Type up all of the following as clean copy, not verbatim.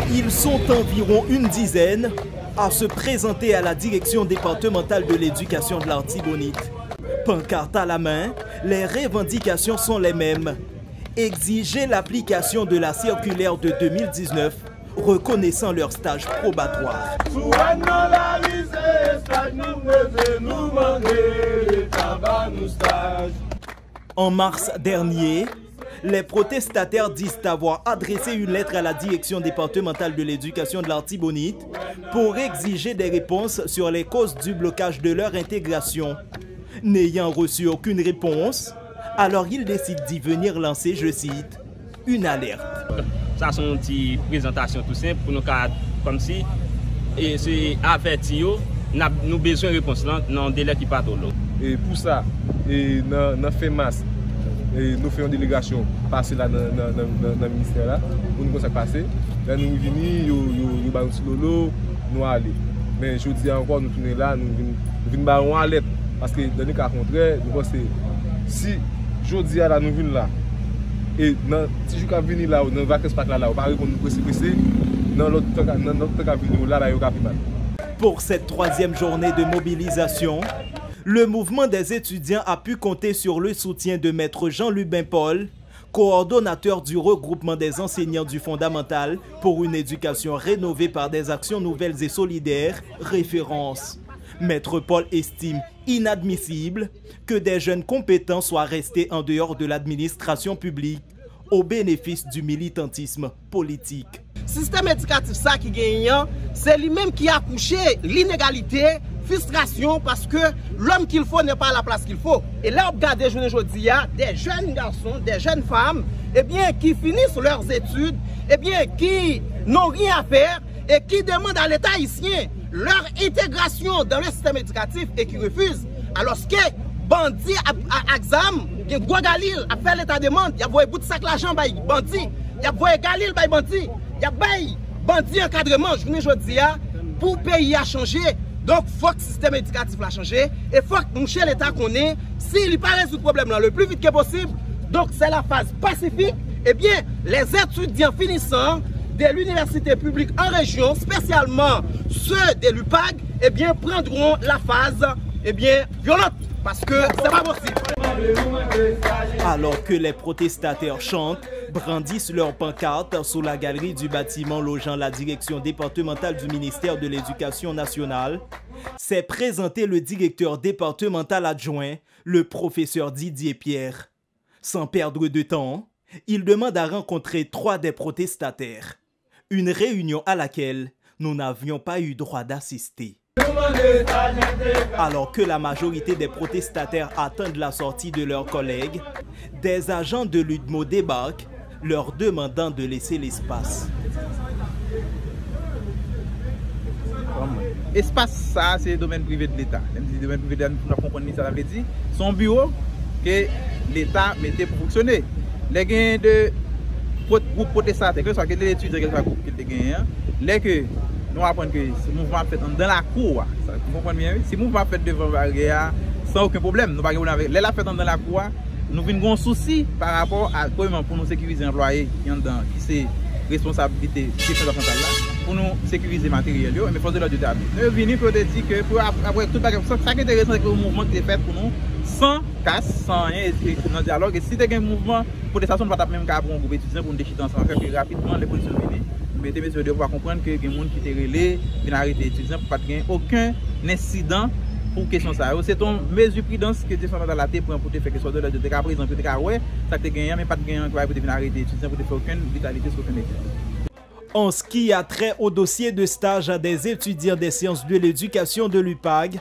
Ils sont environ une dizaine à se présenter à la direction départementale de l'éducation de l'Artibonite. Pancarte à la main, les revendications sont les mêmes. Exiger l'application de la circulaire de 2019 reconnaissant leur stage probatoire. En mars dernier, les protestataires disent avoir adressé une lettre à la direction départementale de l'éducation de l'Artibonite pour exiger des réponses sur les causes du blocage de leur intégration. N'ayant reçu aucune réponse, alors ils décident d'y venir lancer, je cite, une alerte. Ça sont une petite présentation tout simple pour nous comme si et c'est averti nous avons besoin de réponse dans un délai qui pas trop long. Et pour ça, dans fin mars, nous faisons une délégation passer là dans le ministère là pour nous ça passer. Là nous venons, nous allons sur l'eau, nous aller. Mais je dis encore nous tourner là, nous venons en alerte parce que dans le cas contraire, nous pensons si je dis là nous venons là et si je peux venir là ou dans vacances pas là, on va répondre nous pressé dans l'autre temps venir là il y a mal. Pour cette troisième journée de mobilisation, le mouvement des étudiants a pu compter sur le soutien de Maître Jean-Lubin Paul, coordonnateur du regroupement des enseignants du fondamental pour une éducation rénovée par des actions nouvelles et solidaires, référence. Maître Paul estime inadmissible que des jeunes compétents soient restés en dehors de l'administration publique au bénéfice du militantisme politique. Système éducatif ça qui gagne, c'est lui-même qui a couché l'inégalité, frustration parce que l'homme qu'il faut n'est pas à la place qu'il faut. Et là, on regarde aujourd'hui des jeunes garçons, des jeunes femmes, eh bien, qui finissent leurs études, eh bien, qui n'ont rien à faire et qui demandent à l'État haïtien leur intégration dans le système éducatif et qui refusent. Alors que bandit à exam, Galil a fait l'État demande, il y a un bout de sac l'argent by bandit, il y a un Galil by bandit, il y a bandit encadrement, je dis pour pays a changé. Donc, il faut que le système éducatif a changé et il faut que nous, chez l'État, qu'on ait, s'il n'est pas résolu le problème là, le plus vite que possible. Donc, c'est la phase pacifique. Eh bien, les étudiants finissants de l'université publique en région, spécialement ceux de l'UPAG, eh bien, prendront la phase violente parce que c'est pas possible. Alors que les protestataires chantent, brandissent leurs pancartes sous la galerie du bâtiment logeant la direction départementale du ministère de l'Éducation nationale, s'est présenté le directeur départemental adjoint, le professeur Didier Pierre. Sans perdre de temps, il demande à rencontrer 3 des protestataires. Une réunion à laquelle nous n'avions pas eu droit d'assister. Alors que la majorité des protestataires attendent la sortie de leurs collègues, des agents de l'UDMO débarquent, leur demandant de laisser l'espace. Espace, ça, c'est le domaine privé de l'État. Même si le domaine privé de l'État, nous comprenons ça, veut dire, son bureau que l'État mettait pour fonctionner. Les gains de groupe protestataire, que ce soit l'étudiant, que ce soit groupe qui gagne, les que nous apprenons que ce mouvement fait dans la cour, vous comprenez bien, si le mouvement fait devant la barrière, sans aucun problème, nous n'avons pas de problème. Les fait dans la cour, nous avons un souci par rapport à comment pour nous sécuriser les employés qui sont dans, qui c'est responsabilité de la centrale là, pour nous sécuriser le matériel, mais force de l'ordre d'établir. Nous venons pour dire que pour après tout ça qui est intéressant, c'est que le mouvement qui est fait pour nous, sans casse, sans rien, dans le dialogue. Et si tu as un mouvement, pour des stations, nous ne pouvons pas même pour un groupe étudiant pour nous déchirer ensemble, rapidement les policiers viennent. Mettez messieurs de pouvoir comprendre que les gens qui étaient relais, qui n'ont arrêté étudiants pour pas gagner aucun incident pour question ça. C'est une mesure prudence que tu fais dans la tête pour faire que soit de l'ordre de cas présent, peut-être que ouais, ça te gagne mais pas de gain pour venir arrêter étudiants pour faire aucune vitalité sur aucun étudiant. En ce qui a trait au dossier de stage à des étudiants des sciences de l'éducation de l'UPAG,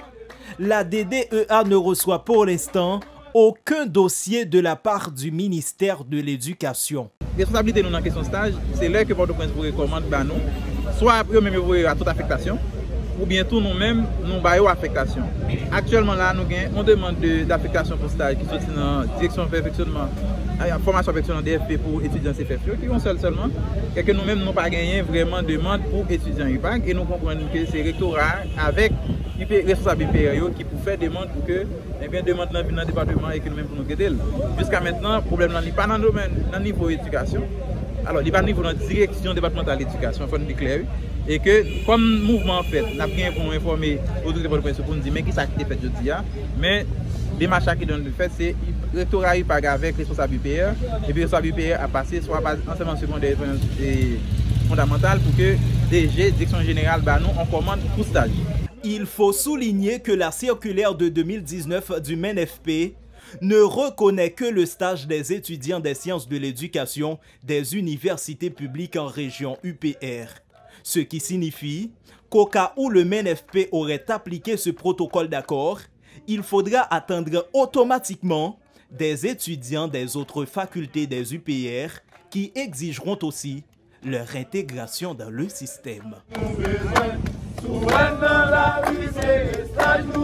la DDEA ne reçoit pour l'instant aucun dossier de la part du ministère de l'Éducation. La responsabilité dans la question stage, c'est là que Port-au-Prince vous recommande nous, soit eux-mêmes à toute affectation, ou bien tout nous-mêmes, nous baillons affectation. Actuellement là, nous avons une demande d'affectation pour stage qui sortit dans la direction de perfectionnement, formation perfectionnement DFP pour étudiants CFF, qui ont seulement, et que nous-mêmes n'avons pas gagné vraiment de demande pour étudiants UPAG, et nous comprenons que c'est le rectorat avec les responsables impériaux qui pour faire demande pour que demande dans le département et que nous-mêmes pour nous aider. Jusqu'à maintenant, le problème n'est pas dans le domaine, dans le niveau éducation. alors il va niveau dans la direction départementale de l'éducation, il faut nous clair. Et que comme mouvement en fait, nous avons bien pour informer autorités pour nous dire mais qui ça qui est fait jeudi, mais les marches qui donnent le fait, c'est le rectorat pas avec responsable UPR, et puis le responsable UPR a passé soit enseignement secondaire et fondamental pour que DG, Direction Générale, nous on commande pour stage. Il faut souligner que la circulaire de 2019 du MENFP ne reconnaît que le stage des étudiants des sciences de l'éducation des universités publiques en région UPR. Ce qui signifie qu'au cas où le MENFP aurait appliqué ce protocole d'accord, il faudra attendre automatiquement des étudiants des autres facultés des UPR qui exigeront aussi leur intégration dans le système. Nous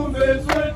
besoin,